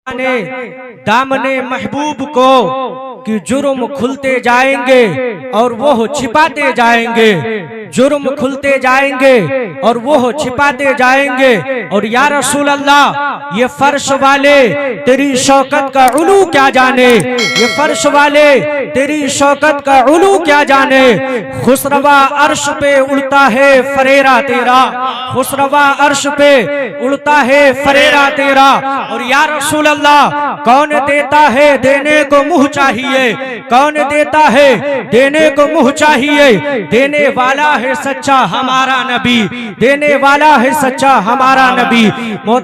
ने दामने महबूब को कि जुर्म खुलते जाएंगे और वो छिपाते जाएंगे, जुर्म खुलते जाएंगे और वो छिपाते जाएंगे। और या रसूल अल्लाह, ये फर्श वाले तेरी शौकत का उलू क्या जाने, ये फर्श वाले तेरी शौकत का उलू क्या जाने। खुसरवा अर्श पे उड़ता है फरेरा तेरा, खुसरवा अर्श पे उड़ता है फरेरा तेरा। और या रसूल अल्लाह, कौन देता है देने को मुँह चाहिए, कौन देता है देने को मुँह चाहिए। देने वाला है सच्चा हमारा नबी, देने वाला है सच्चा हमारा नबी।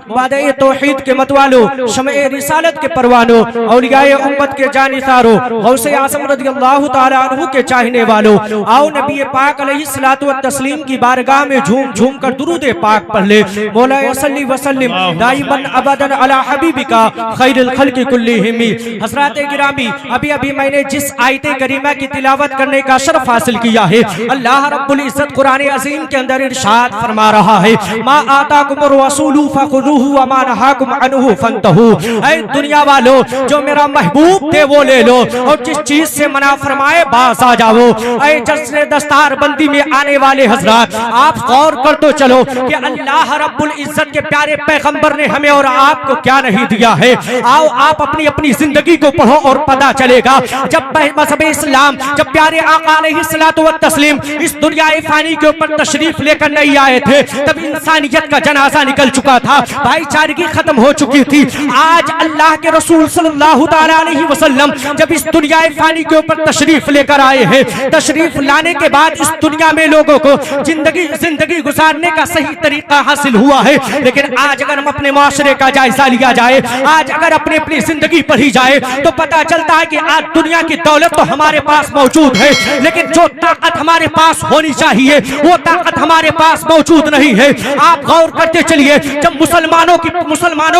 वादे तौहीद के मतवालों, शमए रिसालत के परवानों, औलियाए उम्मत के जानिसारों, गौसे आज़म रज़ियल्लाहु ताला अन्हु के चाहने वालों, आओ नबी पाक अलैहिस्सलातु व तस्लीम की बारगाह में झूम झूम कर दुरूद पाक पढ़ ले। मौला सल्ली व सल्लिम दाइमन अबदन अला हबीबिका खैरुल खल्क़ि कुल्लिहिम। हज़रात गिरामी, अभी अभी मैंने जिस आयते करीमा की तिलावत करने का शर्फ हासिल किया है, अल्लाह रब्बुल इज्जत कुरान अजीम के अंदर इरशाद फरमा रहा है, मा आताकुमुर रसूलु फखुदूहु व मा नहाकुम अन्हु फंतहू। ऐ दुनिया वालों, जो मेरा महबूब थे वो ले लो, और जिस चीज से मना फरमाए बाज आ जाओ। ऐ जश्न दस्तार बंदी में आने वाले हजरात, आप गौर कर तो चलो कि अल्लाह रब्बुल इज्जत के प्यारे पैगंबर ने हमें और आपको क्या नहीं दिया है। आओ आप अपनी अपनी जिंदगी को पढ़ो और पता चलेगा। जब मज़हब इस्लाम, जब प्यारे आका अलैहिस्सलातु व तस्लीम इस दुनिया फानी के ऊपर तशरीफ लेकर नहीं आए थे, तब इंसानियत का जनाजा निकल चुका था, भाईचारगी खत्म हो चुकी थी। आज अल्लाह के रसूल सल्लल्लाहु ताला अलैहि वसल्लम जब इस दुनिया फानी के ऊपर तशरीफ लेकर आए हैं, तशरीफ लाने के बाद इस दुनिया में लोगों को जिंदगी गुजारने का सही तरीका हासिल हुआ है। लेकिन आज अगर हम अपने माशरे का जायजा लिया जाए, आज अगर अपनी अपनी जिंदगी पढ़ी जाए, तो पता चलता है कि आज दुनिया की दौलत तो हमारे पास मौजूद है, लेकिन जो ताकत हमारे पास होनी चाहिए वो ताकत हमारे पास मौजूद नहीं है। आप गौर करते चलिए, जब मुसलमानों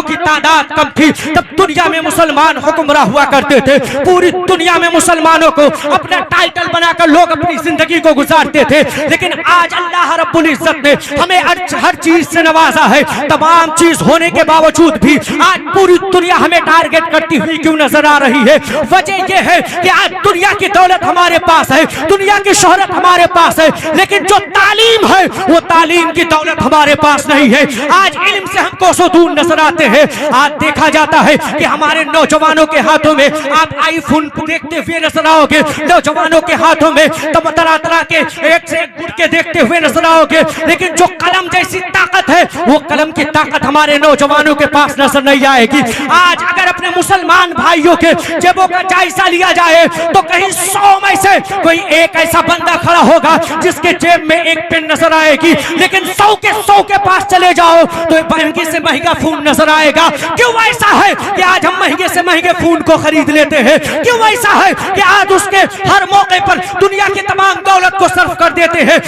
की तादाद कम थी, तब दुनिया में मुसलमान हुक्मरां हुआ करते थे। पूरी दुनिया में मुसलमानों को अपना टाइटल बनाकर लोग अपनी जिंदगी को गुजारते थे। लेकिन आज अल्लाह रब्बुल इज्जत ने हमें हर चीज से नवाजा है। तमाम चीज होने के बावजूद भी आज पूरी दुनिया हमें टारगेट करती हुई क्यों नजर आ रही है? वजह यह है कि आज दुनिया की दौलत हमारे पास है, दुनिया की शोहरत हमारे पास है, लेकिन जो तालीम है वो तालीम की दौलत हमारे पास नहीं है। आज इल्म से हम कोसों दूर नजर आते हैं। आज देखा जाता है कि हमारे नौजवानों के हाथों में आप आईफोन देखते हुए नजर आओगे, नौजवानों के हाथों में तब तरह तरह के एक से एक गुटके देखते हुए नजर आओगे, लेकिन जो कलम जैसी ताकत है वो कलम की ताकत हमारे नौजवानों के पास नजर नहीं आएगी। आज अगर अपने मुसलमान भाइयों के जेबों का जायजा लिया जाए तो कहीं 100 में से कोई एक ऐसा बंदा खड़ा होगा जिसके जेब में एक पेन नजर आएगी, लेकिन 100 के पास चले जाओ तो महंगे से महंगा फोन नजर आएगा। क्यों ऐसा है कि आज हम महंगे से महंगे फोन को खरीद लेते हैं? क्यों ऐसा है कि आज उसके हर मौके पर दुनिया की तमाम दौलत को सर्व कर देते हैं,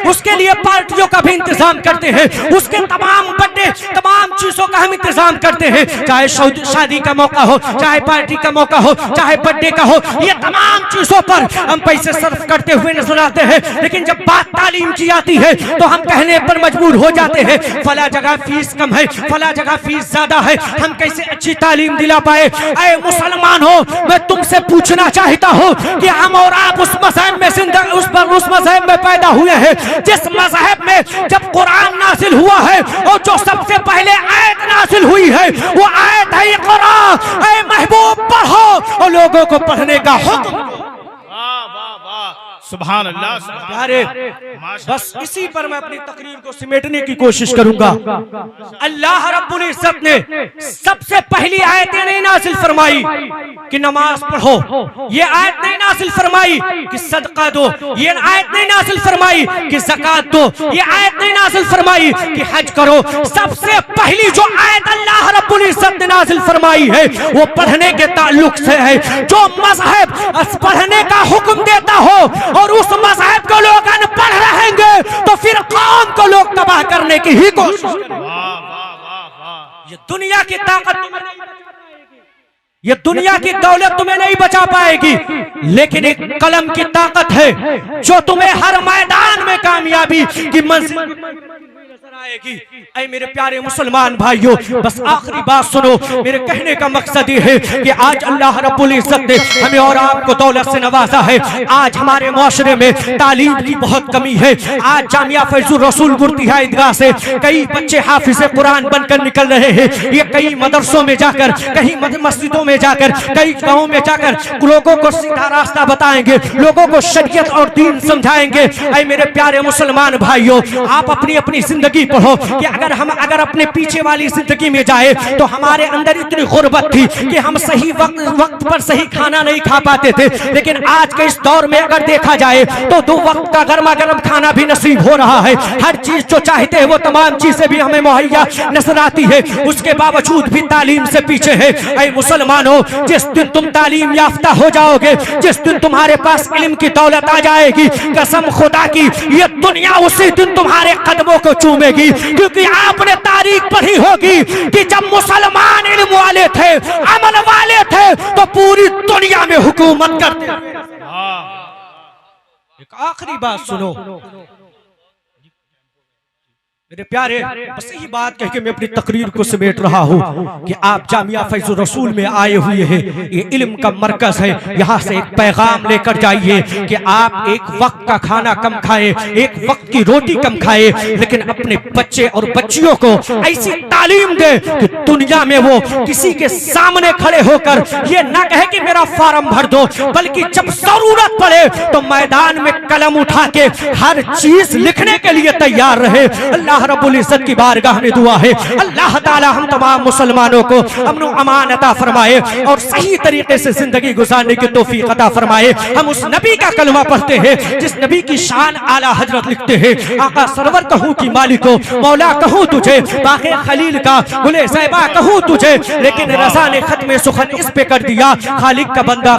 उसके लिए पार्टियों का भी इंतजाम करते हैं, उसके तमाम बर्थडे तमाम चीजों का हम इंतजाम करते हैं, चाहे शादी का मौका हो, चाहे पार्टी का मौका हो, चाहे बर्थडे का हो, ये तमाम चीजों पर हम पैसे सर्व करते हुए नजर आते हैं। लेकिन जब बात तालीम की आती है तो हम कहने पर मजबूर हो जाते हैं, फला जगह फीस कम है, फला जगह फीस ज्यादा है, हम कैसे अच्छी तालीम दिला पाए। ऐ मुसलमान हो, मैं तुमसे पूछना चाहता हूँ कि हम और आप उस मज़हब में उस मज़हब में पैदा हुए हैं जिस मज़हब में जब कुरान नाज़िल हुआ है और जो सबसे पहले आयत नाज़िल हुई है वो आयत है इक़रा, ऐ महबूब पढ़ो, और लोगों को पढ़ने का हुक्म। सुभान अल्लाह, प्यारे, बस इसी पर मैं अपनी तकरीर को सिमेटने की कोशिश करूंगा। अल्लाह रब्बुल इज्जत ने सबसे पहली आयतें नहीं नाज़िल फरमाई कि नमाज पढ़ो, ये आयत नहीं नाज़िल फरमाई कि सदका दो, ये आयत नहीं नाज़िल फरमाई कि ज़कात दो, ये आयत नहीं नाज़िल फरमाई कि हज करो। सबसे पहली जो आयत अल्लाह रब्बुल इज्जत ने नाज़िल फरमाई है वो पढ़ने के ताल्लुक से है। जो मज़हब पढ़ने का हुक्म देता हो और उस मज़हब को लोग अनपढ़ रहेंगे तो फिर कौम को लोग तबाह करने की ही कोशिश करेंगे। ये दुनिया की ताकत तुम्हें नहीं बचा पाएगी, ये दुनिया की दौलत तुम्हें नहीं बचा पाएगी, लेकिन एक कलम की ताकत है जो तुम्हें हर मैदान में कामयाबी की मंजिल जाएगी। ऐ मेरे प्यारे मुसलमान भाइयों, बस आखिरी बात सुनो। मेरे कहने का मकसद ये है कि आज अल्लाह रब्बुल इज्जत ने हमें और आपको दौलत से नवाजा है। आज हमारे माशरे में तालीम की बहुत कमी है। आज जामिया फैजुर रसूल गुर्तिया ईदगाह से कई बच्चे हाफिज कुरान बनकर निकल रहे हैं। ये कई मदरसों में जाकर, कहीं मस्जिदों में जाकर, कई गाँव में जाकर लोगों को सीधा रास्ता बताएंगे, लोगों को शरीयत और दीन समझाएंगे। ऐ मेरे प्यारे मुसलमान भाइयों, आप अपनी अपनी जिंदगी पढ़ो कि अगर अपने पीछे वाली जिंदगी में जाए तो हमारे अंदर इतनी गुर्बत थी कि हम सही वक्त पर सही खाना नहीं खा पाते थे। लेकिन आज के इस दौर में अगर देखा जाए तो 2 वक्त का गर्मा गर्म खाना भी नसीब हो रहा है। हर चीज जो चाहते हैं वो तमाम चीजें भी हमें मुहैया नजर आती है। उसके बावजूद भी तालीम से पीछे है। ऐ मुसलमानों, जिस दिन तुम तालीम याफ्ता हो जाओगे, जिस दिन तुम्हारे पास इल्म की दौलत आ जाएगी, कसम खुदा की ये दुनिया उसी दिन तुम्हारे कदमों को चूमेगी। क्योंकि आपने तारीख पढ़ी होगी कि जब मुसलमान इल्म वाले थे, अमल वाले थे, तो पूरी दुनिया में हुकूमत करते। एक आखिरी बात सुनो मेरे प्यारे, बस यही बात कह के मैं अपनी तकरीर को समेट रहा हूँ कि आप जामिया फैजुर रसूल में आए हुए हैं। ये इल्म का मरकज है। यहाँ से एक पैगाम लेकर जाइए कि आप एक वक्त का खाना कम खाएं, एक वक्त की रोटी कम खाएं, लेकिन अपने बच्चे और बच्चियों को ऐसी तालीम दे कि दुनिया में वो किसी के सामने खड़े होकर ये ना कहे कि मेरा फार्म भर दो, बल्कि जब जरूरत पड़े तो मैदान में कलम उठा के हर चीज लिखने के लिए तैयार रहे। अल्लाह रब्बुल इज्जत की बारगाह में दुआ है, अल्लाह ताला हम तमाम मुसलमानों को अमन अमान अता फरमाए और सही तरीके से जिंदगी गुजारने की तौफीक अता फरमाए। हम उस नबी का कलमा पढ़ते हैं जिस नबी की शान आला हजरत लिखते हैं, आका सरवर कहूँ की मालिको, मौला कहूँ तुझे, बाक़े खलील का गुले ज़ैबा कहूँ तुझे, लेकिन रज़ा ने खत्म सुखन इस पे कर दिया, खालिक का बंदा